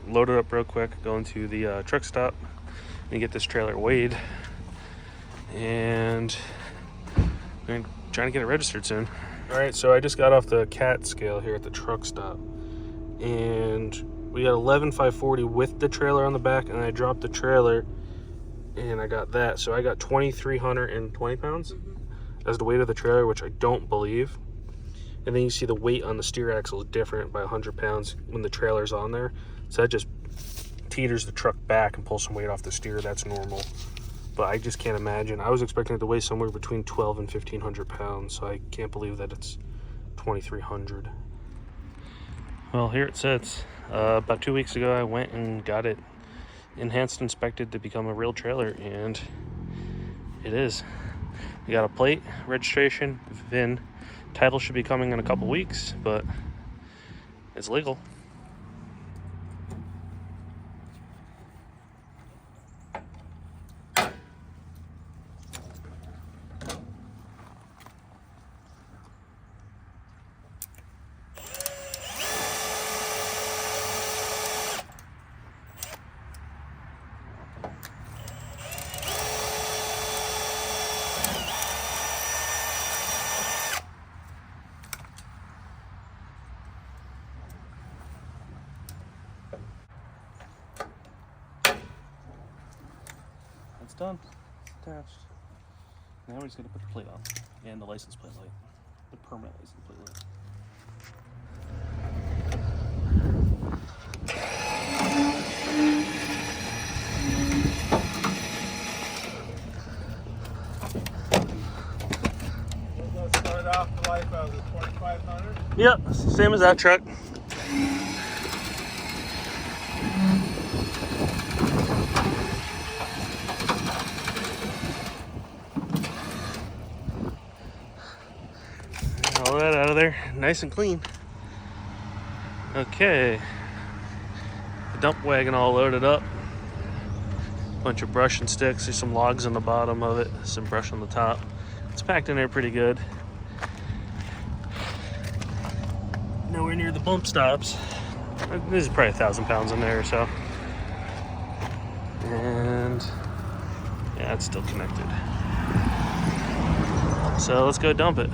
load it up real quick, go into the truck stop and get this trailer weighed, and I'm trying to get it registered soon. All right, so I just got off the cat scale here at the truck stop, and we got 11,540 with the trailer on the back, and I dropped the trailer and I got that. So I got 2,320 pounds as the weight of the trailer, which I don't believe. And then you see the weight on the steer axle is different by 100 pounds when the trailer's on there. So that just teeters the truck back and pulls some weight off the steer. That's normal. But I just can't imagine. I was expecting it to weigh somewhere between 1,200 and 1,500 pounds. So I can't believe that it's 2,300. Well, here it sits. About 2 weeks ago, I went and got it enhanced inspected to become a real trailer, and it is. We got a plate, registration, VIN. Title should be coming in a couple weeks, but it's legal. It's done. It's attached. Now we're just gonna put the plate on and the license plate light, the permanent license plate light. Let's start off the life as a 2,500. Yep, same as that truck. All that out of there, nice and clean. Okay, the dump wagon all loaded up. Bunch of brush and sticks. There's some logs on the bottom of it, some brush on the top. It's packed in there pretty good. Nowhere near the bump stops. This is probably 1,000 pounds in there or so. And yeah, it's still connected. So let's go dump it.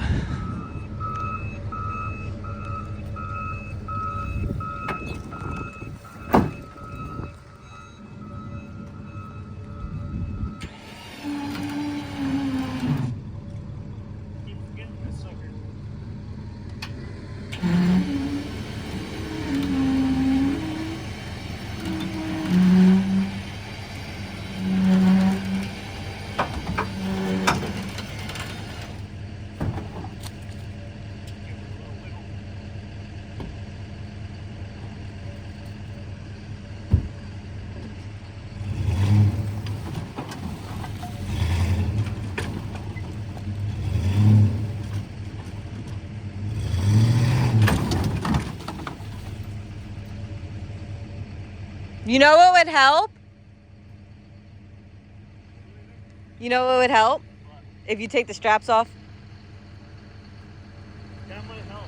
You know what would help? You know what would help? What? If you take the straps off. That might help.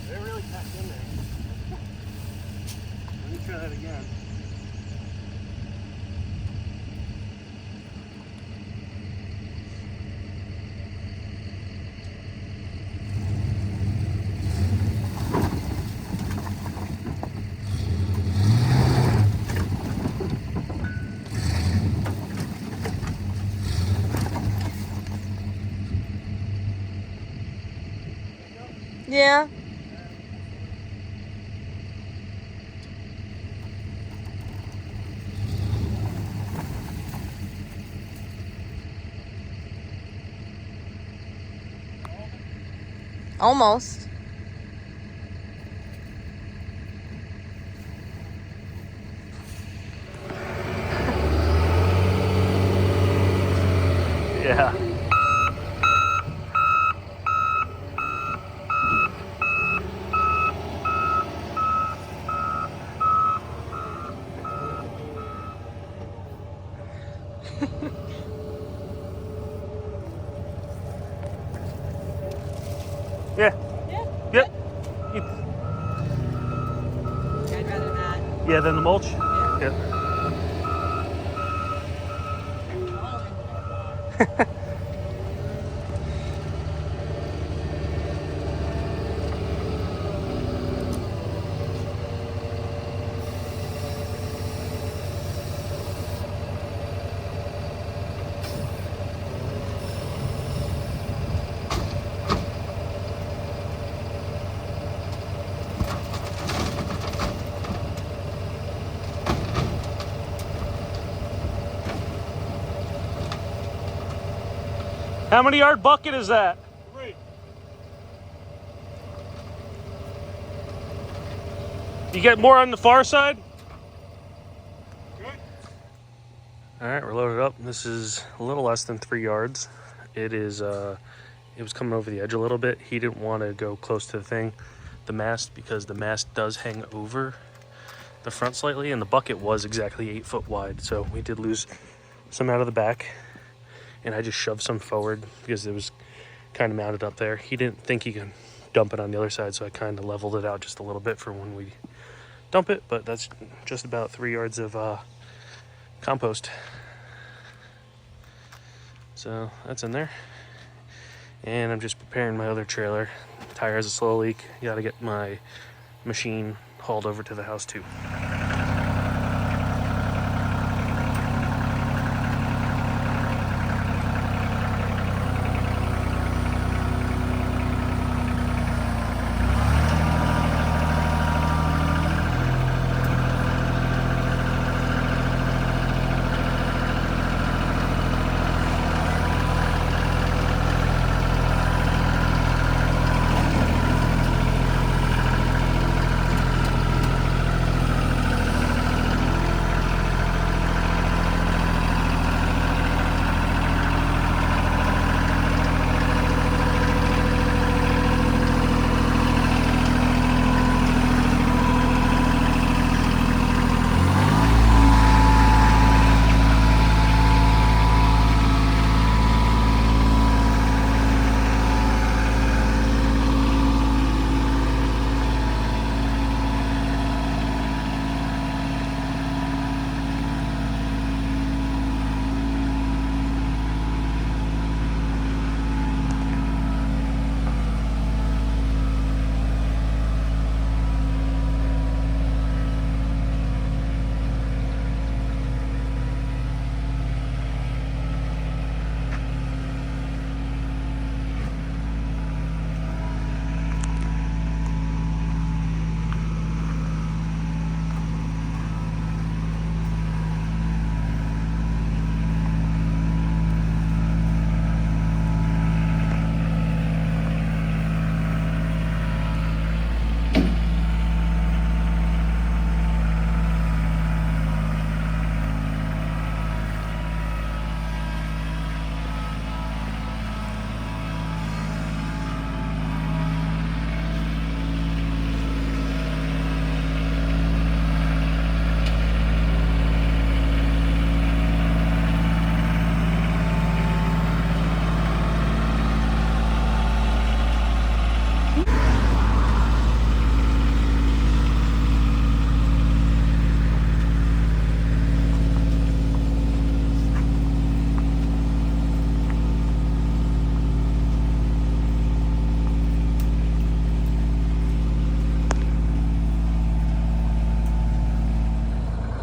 They're really packed in there. Let me try that again. Yeah. Almost. Yeah. Yep. I'd rather not. Yeah, then the mulch? Yeah. Yep. How many yard bucket is that? 3. You get more on the far side? Good. All right, we're loaded up. This is a little less than 3 yards. It is, it was coming over the edge a little bit. He didn't want to go close to the mast, because the mast does hang over the front slightly, and the bucket was exactly 8 foot wide. So we did lose some out of the back, and I just shoved some forward because it was kind of mounted up there. He didn't think he could dump it on the other side, so I kind of leveled it out just a little bit for when we dump it. But that's just about 3 yards of compost. So that's in there. And I'm just preparing my other trailer. Tire has a slow leak. Got to get my machine hauled over to the house too.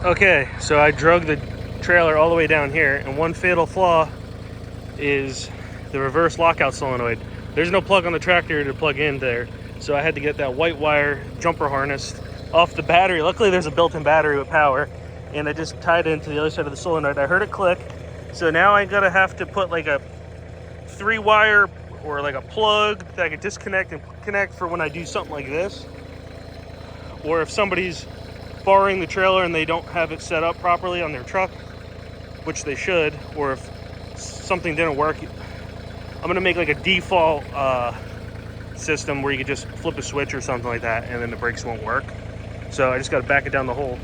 Okay, so I drug the trailer all the way down here, and one fatal flaw is the reverse lockout solenoid. There's no plug on the tractor to plug in there, so I had to get that white wire jumper harness off the battery. Luckily there's a built-in battery with power, and I just tied it into the other side of the solenoid. I heard it click, so now I gotta have to put like a 3-wire or like a plug that I can disconnect and connect for when I do something like this, or if somebody's borrowing the trailer and they don't have it set up properly on their truck, which they should, or if something didn't work, I'm gonna make like a default system where you could just flip a switch or something like that, and then the brakes won't work. So I just gotta back it down the hole.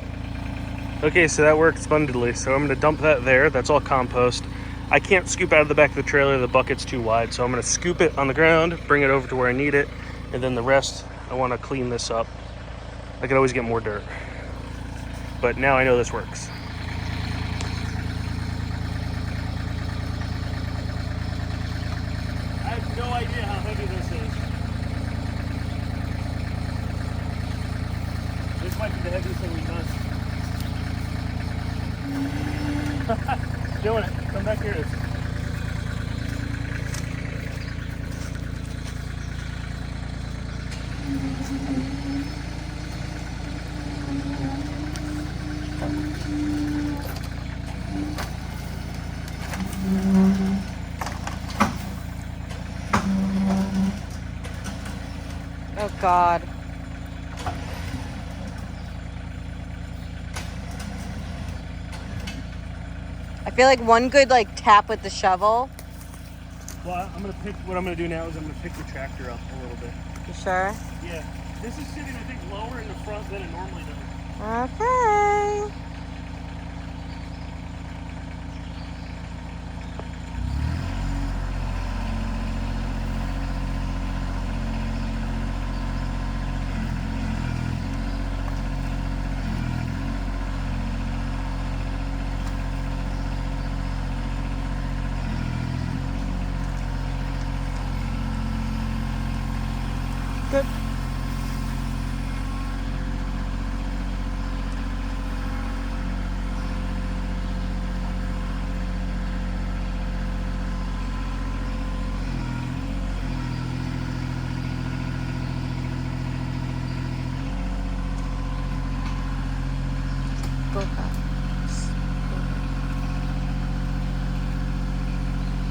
Okay, so that worked splendidly. So I'm gonna dump that there. That's all compost. I can't scoop out of the back of the trailer. The bucket's too wide, so I'm gonna scoop it on the ground, bring it over to where I need it, And then the rest, I want to clean this up. I could always get more dirt. But now I know this works. I have no idea how heavy this is. This might be the heaviest thing we've done. Doing it. Come back here. Oh God. I feel like one good like tap with the shovel. Well, I'm gonna pick. What I'm gonna do now is I'm gonna pick the tractor up a little bit. You sure? Yeah. This is sitting, I think, lower in the front than it normally does. Okay. Good. Go fast.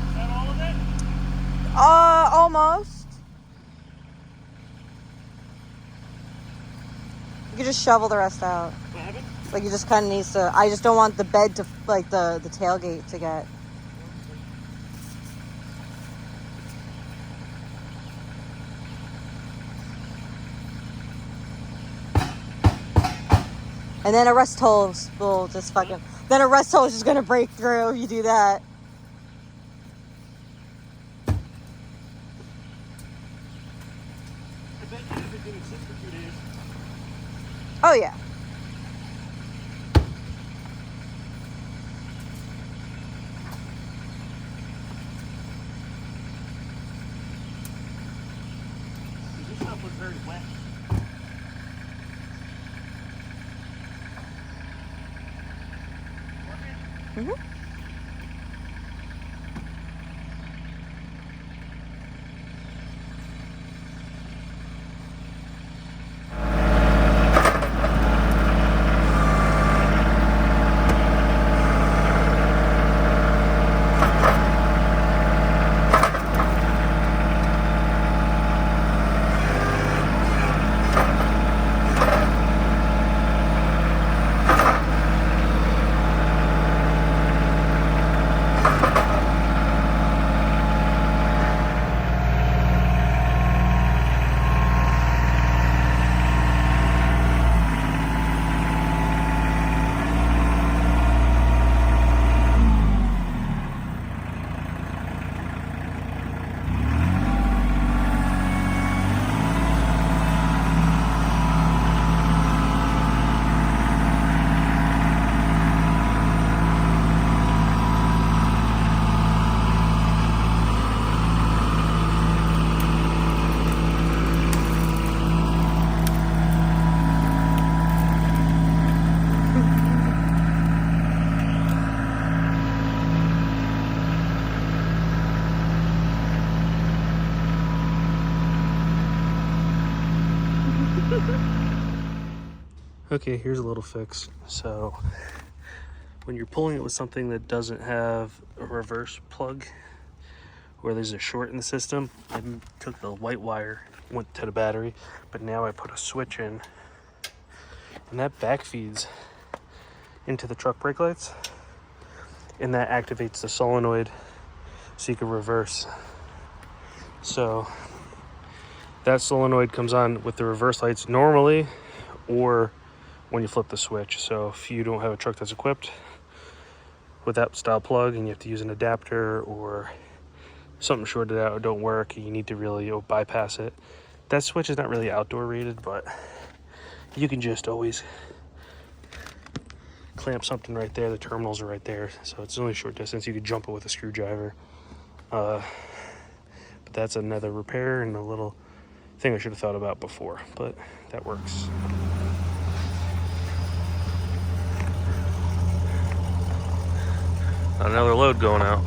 Is that all of it? Almost. You can just shovel the rest out. What happened? Like you just kind of needs to. I just don't want the bed to like the tailgate to get. And then a rust hole will just fucking. Then a rust hole is just gonna break through if you do that. I bet you if it didn't sit for 2 days. Oh yeah. This stuff was very wet. Mm-hmm. Okay, here's a little fix. So when you're pulling it with something that doesn't have a reverse plug, where there's a short in the system, I took the white wire, went to the battery, but now I put a switch in, and that back feeds into the truck brake lights, and that activates the solenoid so you can reverse. So that solenoid comes on with the reverse lights normally, or when you flip the switch. So if you don't have a truck that's equipped with that style plug and you have to use an adapter or something shorted out or don't work, you need to really bypass it, That switch is not really outdoor rated, but you can just always clamp something right there. The terminals are right there, so it's only a short distance. You could jump it with a screwdriver. But that's another repair and a little thing I should have thought about before, but that works. Another load going out.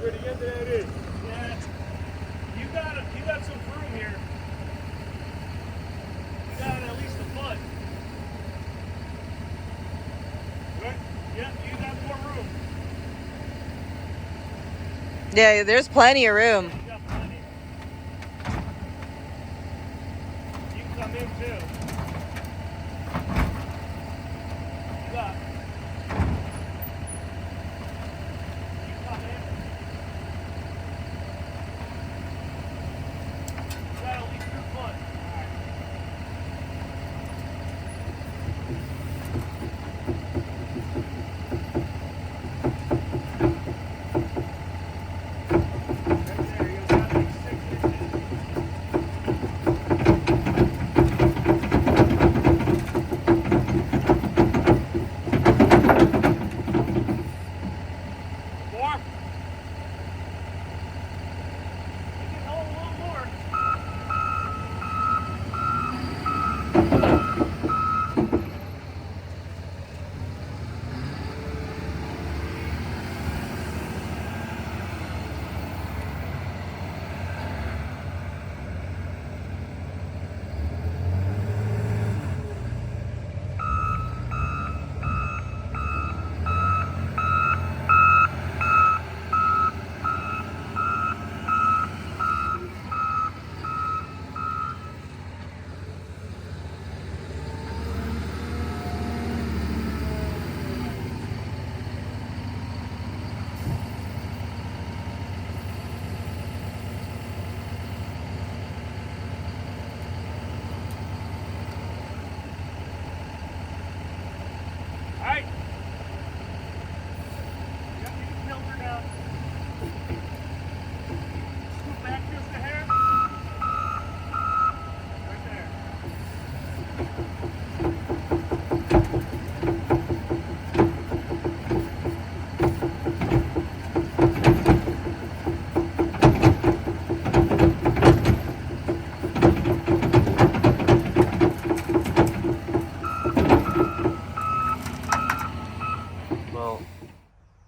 Where the end of that is. Yeah, you got some room here. You got at least a foot. What? Yeah, you got more room. Yeah, there's plenty of room. You got plenty. You can come in too. You got. You come in. You got at least 2 foot. There you go.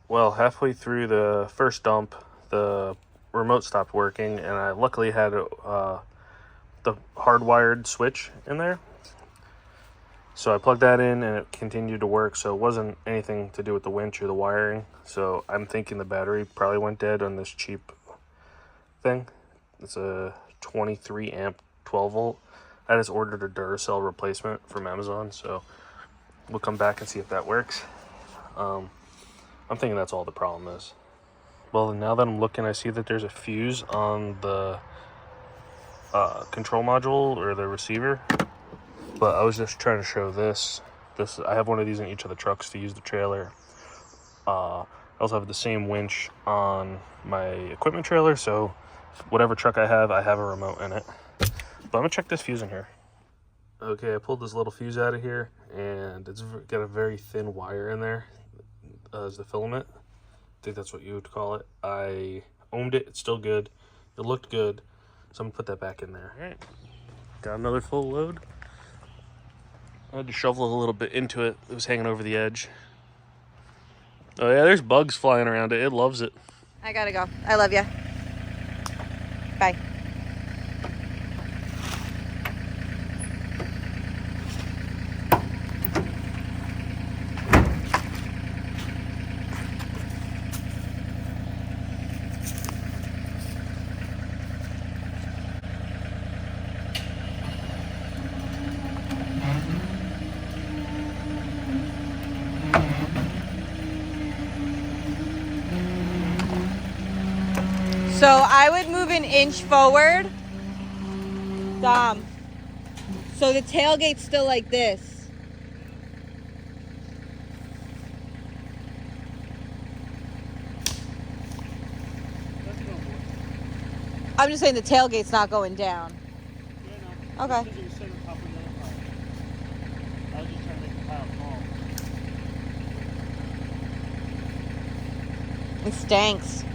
Well, halfway through the first dump, the remote stopped working, and I luckily had the hardwired switch in there. So I plugged that in and it continued to work, so it wasn't anything to do with the winch or the wiring. So I'm thinking the battery probably went dead on this cheap thing. It's a 23 amp 12 volt. I just ordered a Duracell replacement from Amazon, so we'll come back and see if that works. I'm thinking that's all the problem is. Well, now that I'm looking, I see that there's a fuse on the control module or the receiver. But I was just trying to show this. I have one of these in each of the trucks to use the trailer. I also have the same winch on my equipment trailer, so whatever truck I have a remote in it. But I'm gonna check this fuse in here. Okay, I pulled this little fuse out of here, and it's got a very thin wire in there as the filament. I think that's what you would call it. I ohmed it. It's still good. It looked good, so I'm gonna put that back in there. All right, got another full load. I had to shovel a little bit into it. It was hanging over the edge. Oh yeah, there's bugs flying around it. It loves it. I gotta go. I love you. Bye. So I would move an inch forward. So the tailgate's still like this. I'm just saying the tailgate's not going down. Yeah, no. Okay. I was just trying to make the pile small. It stinks.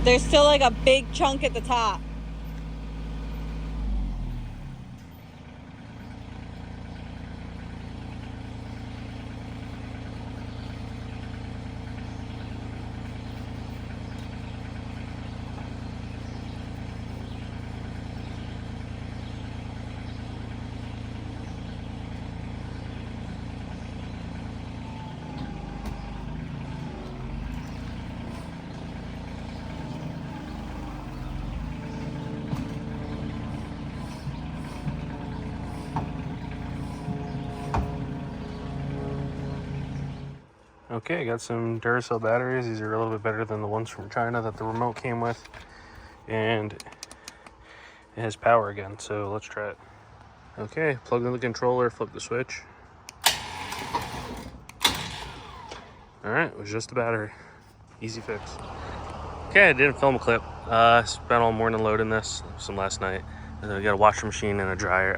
There's still like a big chunk at the top. Okay, I got some Duracell batteries. These are a little bit better than the ones from China that the remote came with. And it has power again, so let's try it. Okay, plugged in the controller, flip the switch. Alright, it was just the battery. Easy fix. Okay, I didn't film a clip. I spent all morning loading this, some last night. And then I got a washer machine and a dryer,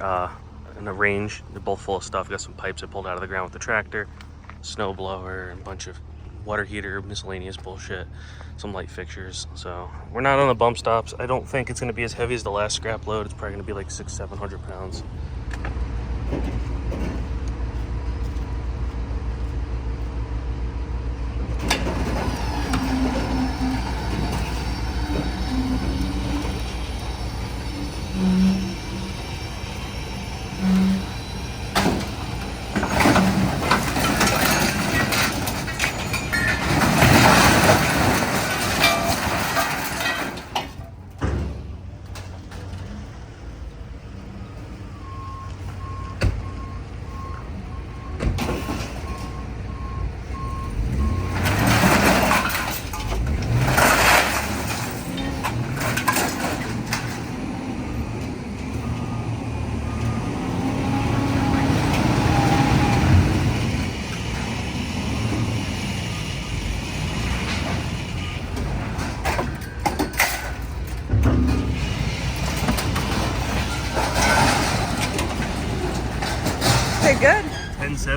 and a range. They're both full of stuff. Got some pipes I pulled out of the ground with the tractor, snow blower, and a bunch of water heater, miscellaneous bullshit, some light fixtures. So we're not on the bump stops. I don't think it's gonna be as heavy as the last scrap load. It's probably gonna be like 600-700 pounds.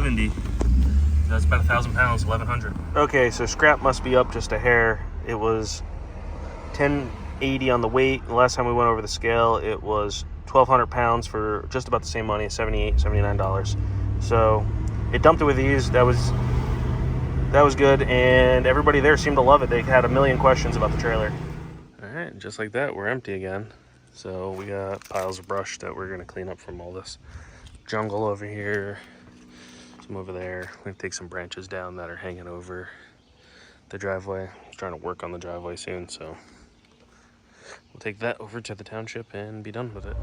170. That's about 1,000 pounds, 1,100. Okay, so scrap must be up just a hair. It was 1080 on the weight. The last time we went over the scale, it was 1,200 pounds for just about the same money, $78, $79. So it dumped it with ease. That was good, and everybody there seemed to love it. They had a million questions about the trailer. All right, just like that, we're empty again. So we got piles of brush that we're gonna clean up from all this jungle over here. Some over there. We're gonna take some branches down that are hanging over the driveway. I'm trying to work on the driveway soon, so we'll take that over to the township and be done with it.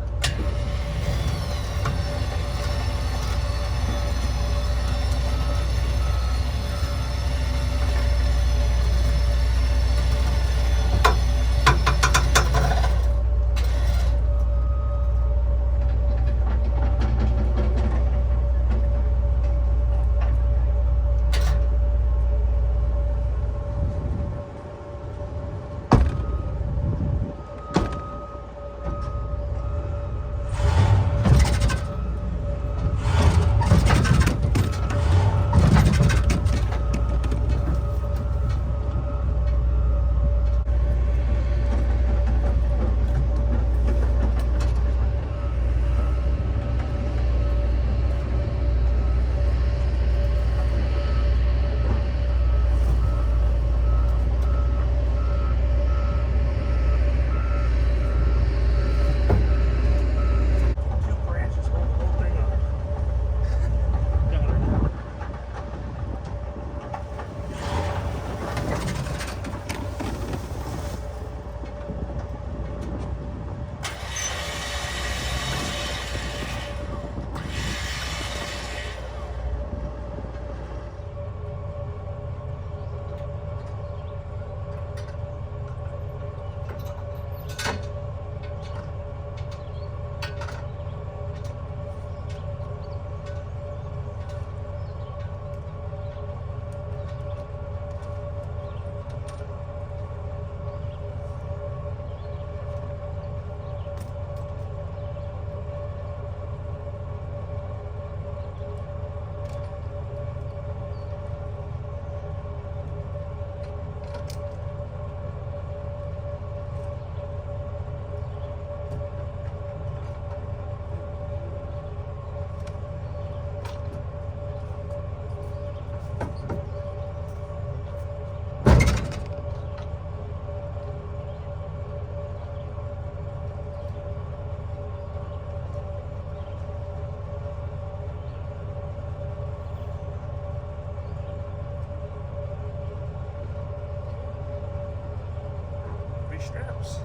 Straps.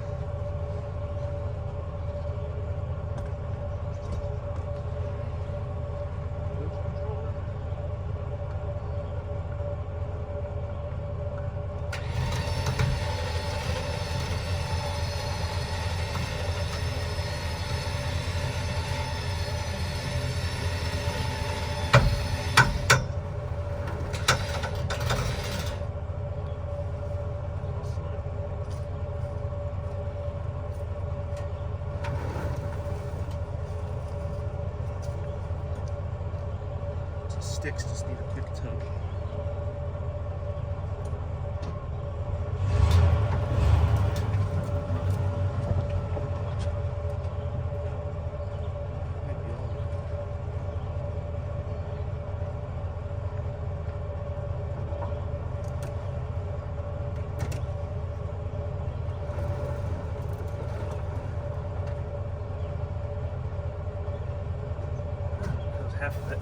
Sticks just need a quick tug. That was half of it.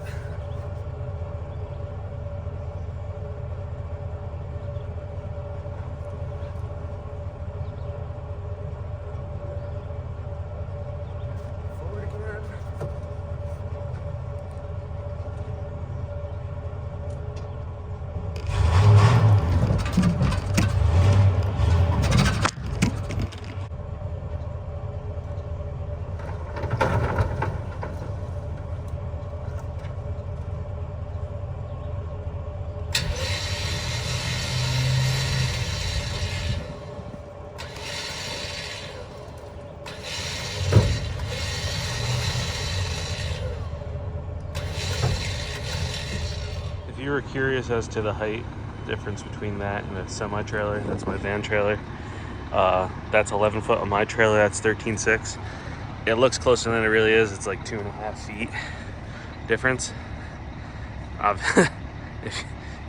were curious as to the height difference between that and a semi-trailer, that's my van trailer. That's 11 foot on my trailer, that's 13.6. It looks closer than it really is. It's like 2.5 feet difference.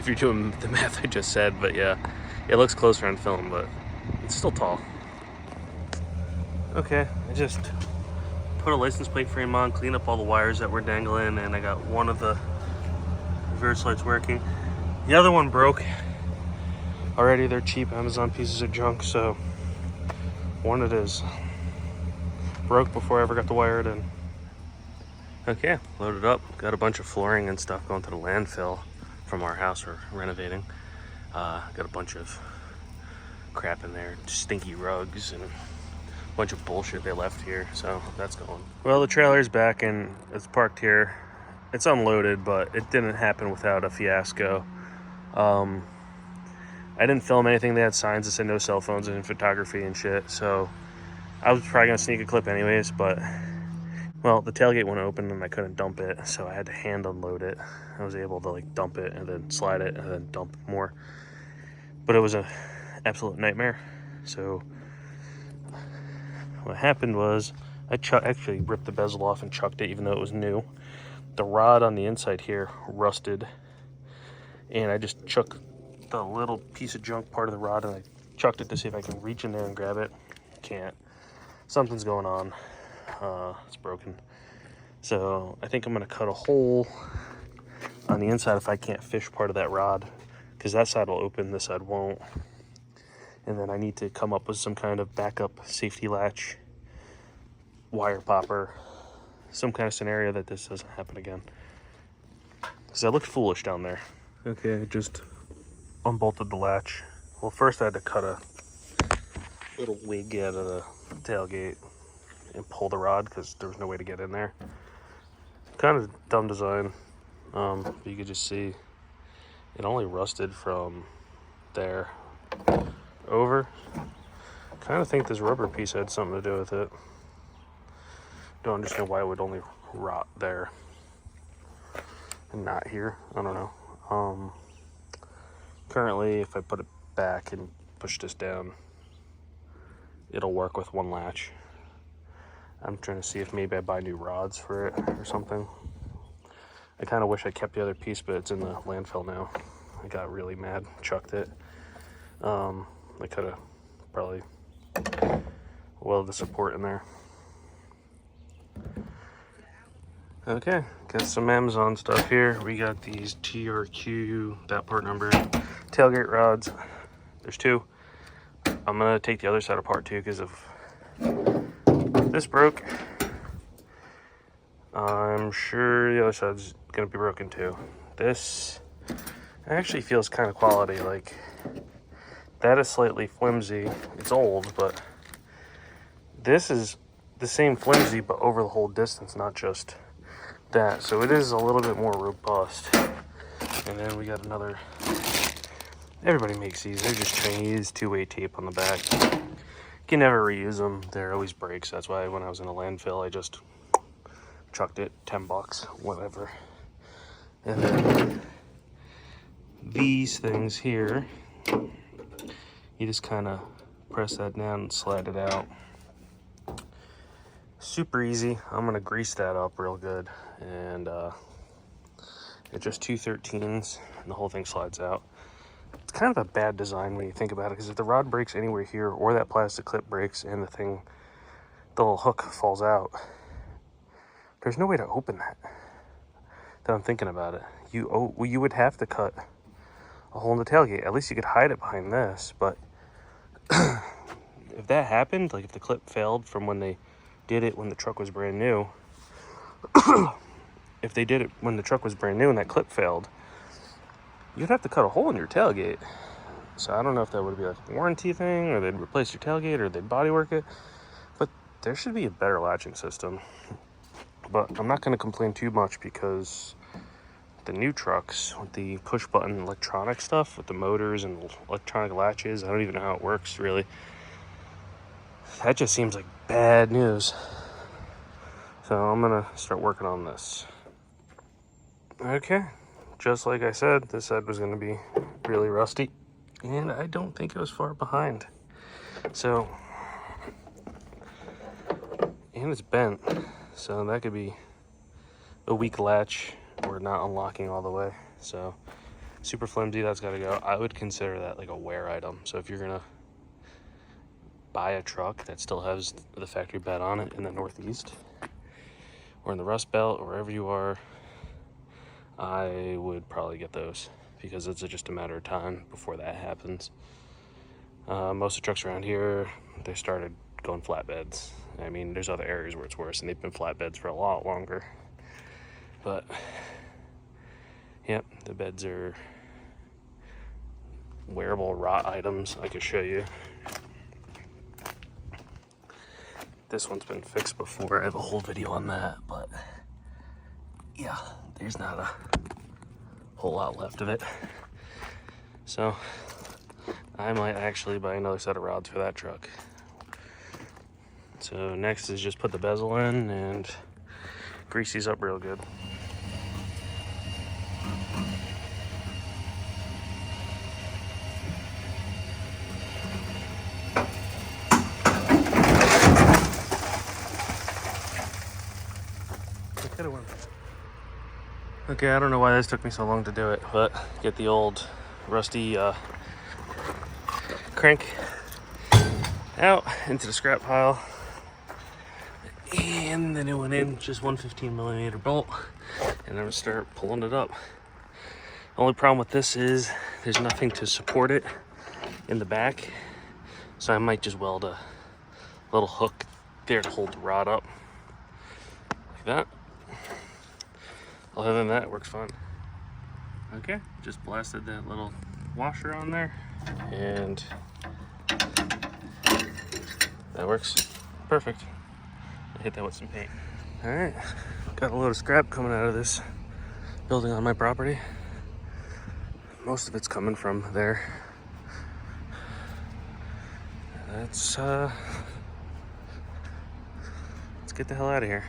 If you're doing the math I just said, but yeah, it looks closer on film, but it's still tall. Okay, I just put a license plate frame on, clean up all the wires that were dangling, and I got one of the reverse lights working. The other one broke already. They're cheap Amazon pieces of junk, so one it is. Broke before I ever got to wire it in. Okay, loaded up. Got a bunch of flooring and stuff going to the landfill from our house we're renovating. Got a bunch of crap in there, stinky rugs and a bunch of bullshit they left here, so that's going. Well, the trailer's back and it's parked here. It's unloaded, but it didn't happen without a fiasco. I didn't film anything. They had signs that said no cell phones and photography and shit, so I was probably gonna sneak a clip anyways, but well, the tailgate wouldn't open and I couldn't dump it, so I had to hand unload it. I was able to like dump it and then slide it and then dump more, but it was an absolute nightmare. So what happened was I actually ripped the bezel off and chucked it, even though it was new. The rod on the inside here rusted, and I just chucked the little piece of junk part of the rod and I chucked it to see if I can reach in there and grab it. Can't. Something's going on. It's broken. So I think I'm gonna cut a hole on the inside if I can't fish part of that rod, because that side will open, this side won't. And then I need to come up with some kind of backup safety latch, wire popper, some kind of scenario that this doesn't happen again, because I looked foolish down there. Okay, I just unbolted the latch. Well, first I had to cut a little wig out of the tailgate and pull the rod because there was no way to get in there. Kind of dumb design. But you could just see it only rusted from there over. Kind of think this rubber piece had something to do with it. Don't understand why it would only rot there and not here. I don't know. Currently, if I put it back and push this down, it'll work with one latch. I'm trying to see if maybe I buy new rods for it or something. I kind of wish I kept the other piece, but it's in the landfill now. I got really mad, chucked it. I could have probably welded the support in there. Okay, got some Amazon stuff here. We got these TRQ, that part number, tailgate rods. There's two. I'm gonna take the other side apart too, because if this broke, I'm sure the other side's gonna be broken too. This actually feels kind of quality. Like, that is slightly flimsy. It's old, but this is the same flimsy, but over the whole distance, not just that. So it is a little bit more robust. And then we got another, everybody makes these. They're just Chinese 2-way tape on the back. You can never reuse them. They're always breaks. That's why when I was in a landfill, I just chucked it, 10 bucks, whatever. And then these things here, you just kind of press that down and slide it out. Super easy. I'm gonna grease that up real good, and it's just 2 13s and the whole thing slides out. It's kind of a bad design when you think about it, because if the rod breaks anywhere here, or that plastic clip breaks and the little hook falls out, there's no way to open that I'm thinking about it. You would have to cut a hole in the tailgate. At least you could hide it behind this, but if that happened, like if the clip failed from when they did it when the truck was brand new, if they did it when the truck was brand new and that clip failed, you'd have to cut a hole in your tailgate. So I don't know if that would be like a warranty thing, or they'd replace your tailgate, or they'd bodywork it, but there should be a better latching system. But I'm not going to complain too much, because the new trucks with the push button electronic stuff with the motors and electronic latches, I don't even know how it works really. That just seems like bad news. So I'm gonna start working on this. Okay, just like I said, this side was going to be really rusty, and I don't think it was far behind. So, and it's bent, so that could be a weak latch or not unlocking all the way. So super flimsy, that's got to go. I would consider that like a wear item. So if you're gonna buy a truck that still has the factory bed on it in the Northeast or in the Rust Belt or wherever you are, I would probably get those, because it's just a matter of time before that happens. Most of the trucks around here, they started going flatbeds. I mean, there's other areas where it's worse, and they've been flatbeds for a lot longer. But, yep, the beds are wearable rot items. I could show you. This one's been fixed before. I have a whole video on that, but yeah, there's not a whole lot left of it. So I might actually buy another set of rods for that truck. So next is just put the bezel in and grease these up real good. Okay, I don't know why this took me so long to do it, but get the old rusty crank out into the scrap pile, and the new one in, just 115mm bolt, and I'm gonna start pulling it up. The only problem with this is there's nothing to support it in the back, so I might just weld a little hook there to hold the rod up, like that. Other than that, it works fine. Okay, just blasted that little washer on there, and that works perfect. I hit that with some paint. All right, got a load of scrap coming out of this building on my property. Most of it's coming from there. Let's get the hell out of here.